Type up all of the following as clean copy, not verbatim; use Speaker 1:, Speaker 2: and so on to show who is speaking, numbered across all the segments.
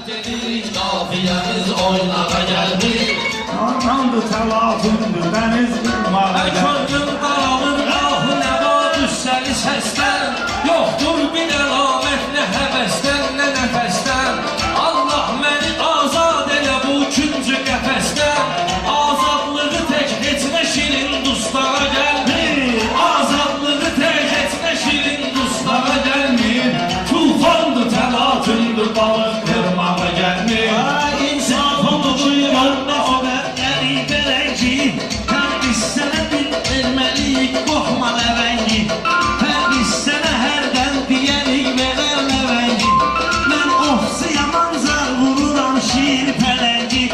Speaker 1: Gelirik qafiyəmiz oynağa gəldik.
Speaker 2: Anamdır, təlatümdür, dəniz qırmağa
Speaker 1: Könlüm qaralır, ahı nə var düşsəli səsdən. Yoxdur bir əlamət, nə həvəsdən, nə nəfəsdən. Allah məni azad elə bu üçüncü qəfəsdən. Azadlığı tək heç nə şirin dustlara gəlmir. Azadlığı tək heç nə şirin dustlara gəlmir. Tufandır, təlatümdür, balıq qırmağa gəlmir.
Speaker 2: İnsafımı qıyıranda o qədləri beləngi. Hər biz sənə bil verməliyik, qoxma ləvəngi. Hər biz sənə hərdən deyərik, verər ləvəngi. Mən ofsiyam ancaq vururam şiir pələngi.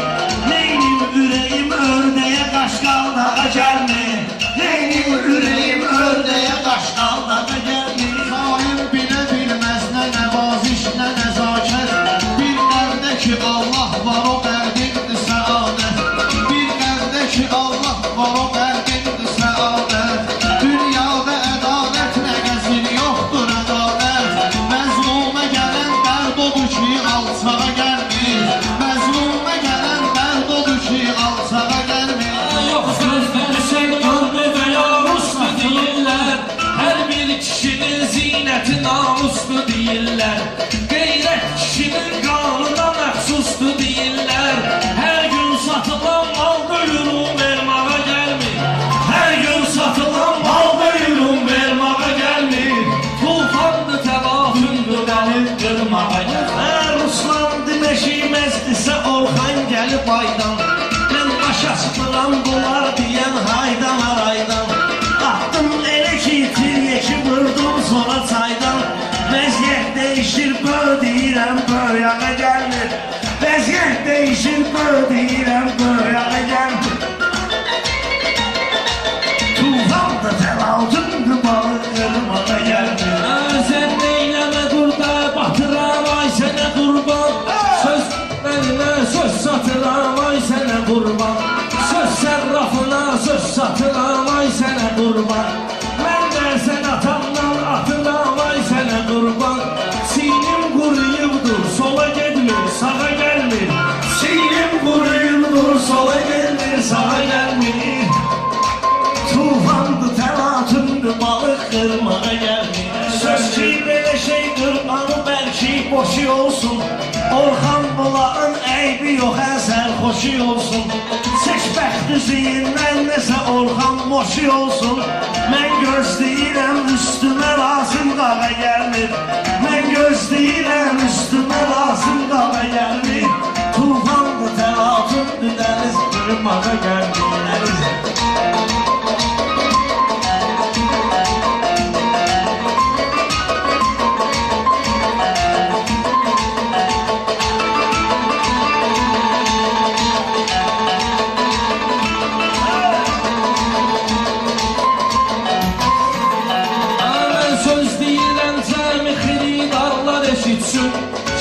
Speaker 2: Neynim ürəyim ördəyə qaşqaldağa gəlmir. Neynim ürəyim ördəyə qaşqaldağa gəlmir.
Speaker 3: Xain bilə bilməz nə nəvaziş, nə nəzakət. Bir qəlbdə ki Allah var, o qəlbindir səadət. Bir qəlbdə ki Allah var, o qəlbindir səadət. Dünyada ədalət nə qəzir, yoxdur ədalət. Məzlumə gələn dərd odur ki alçağa gəlmir. Məzlumə gələn dərd odur ki alçağa gəlmir.
Speaker 1: Yox sözdə düşən gördü və yaruslu deyirlər. Hər bir kişinin zinəti namuslu deyirlər. Qeyrət kişinin qanına məxsusdu deyirlər. Hər gün satılan mal bölürüm vermağa gəlmir. Hər gün satılan mal bölürüm vermağa gəlmir. Tufandır, təlatümdür, balıq qırmağa gəlmir.
Speaker 2: Ruslan deməşimezdirsə Orxan gəlib aydan. Mən başa çıxıram dolar deyən haydan araydan. Atdım elə ki tiryeki vurdum sonra çaydan. Vəziyyət dəyişir böl deyirəm böyyağa gəlmir. Vəziyyət dəyişir böl deyirəm böyyağa gəlmir. Tufandır, təlatümdür, balıq qırmağa gəlmir.
Speaker 1: Sən neyləmə qurda batıram ay sənə qurban. Söz mənimə söz satıram ay sənə qurban. Söz sərrafına söz satıram ay sənə qurban. Mən də sən atamdan atıram ay sənə qurban. Sinim quruyubdur sola gedmir sağa gəlmir. Sinim quruyubdur sola gedmir sağa gəlmir.
Speaker 2: Tufandır, təlatümdür, balıq qırmağa gəlmir. Söz ki belə şeydir, anı bəlki boşu olsun. Orxan bulağın əybi yox, əsər xoşu olsun. Seç bəxti ziyindən nəsə Orxan boşu olsun. Mən gözləyirəm üstümə lazım qağa gəlmir. Mən gözləyirəm üstümə lazım qağa gəlmir. Tufandır, təlatümdür, dəniz qırmağa gəlmir.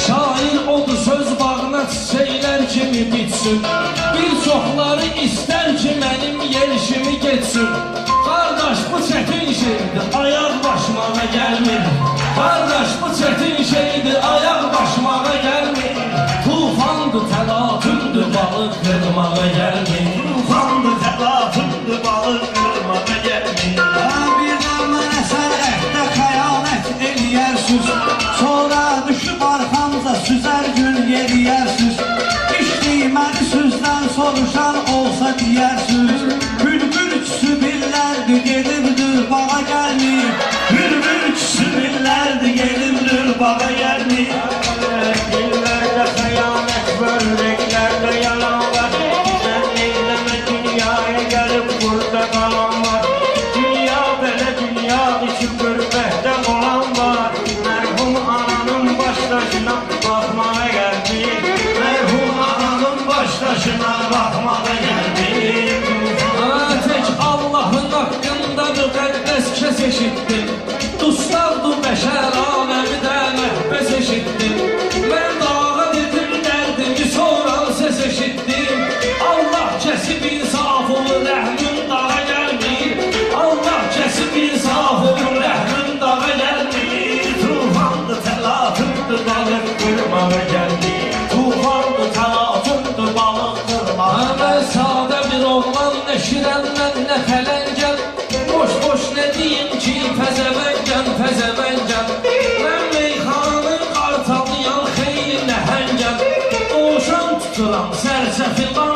Speaker 1: Şair odur söz bağına çiçəklər kimi bitsin. Bir çoxları istər ki mənim yerişimi geçsin. Qardaş bu çətin şeydir, ayaq başmağa gəlmir. Qardaş bu çətin şeydir, ayaq başmağa gəlmir. Tufandır, təlatümdür, balıq qırmağa gəlmir.
Speaker 2: Tufandır, təlatümdür, balıq qırmağa gəlmir.
Speaker 3: Birdən mənə sərətdə xəyanət eləyərsiz. Sonra düşüb arxamıza süzər gün yeriyərsiz. İşləyməli sözdən soruşan olsa deyərsiz. Bülbül üçsü billərdi gedibdir bağa gəlmir.
Speaker 2: Bülbül üçsü billərdi gedibdir bağa gəlmir.
Speaker 4: Dillərdə xəyanət var, ürəklərdə yalan var. Sən eyləmə dünyaya gəlib burada qalan var. Dünya belə dünyadır ki qürbətdə olan var. Mərhum ananın başdaşına baxmağa gəldik.
Speaker 2: Mərhum ananın başdaşına baxmağa gəldik.
Speaker 1: Tək Allahın haqqında müqəddəs kəs eşitdim. Dustaqdı bəşər aləmi də məhbəs eşitdim. Mən dağa dedim dərdimi soran səs eşitdim. Allah kəsib insaf olur, rəhmin dağa gəlmir. Allah kəsib insaf olur, rəhmin dağa gəlmir.
Speaker 2: Tufandır, təlatümdür, balıq qırmağa gəldik.
Speaker 1: Gələ pələngəl, boş nə deyim ki, pəzəvəngəl Mən meyxanı qartalıyam, xeyli nəhəngəl Oşan tuturam, sərçəfi lan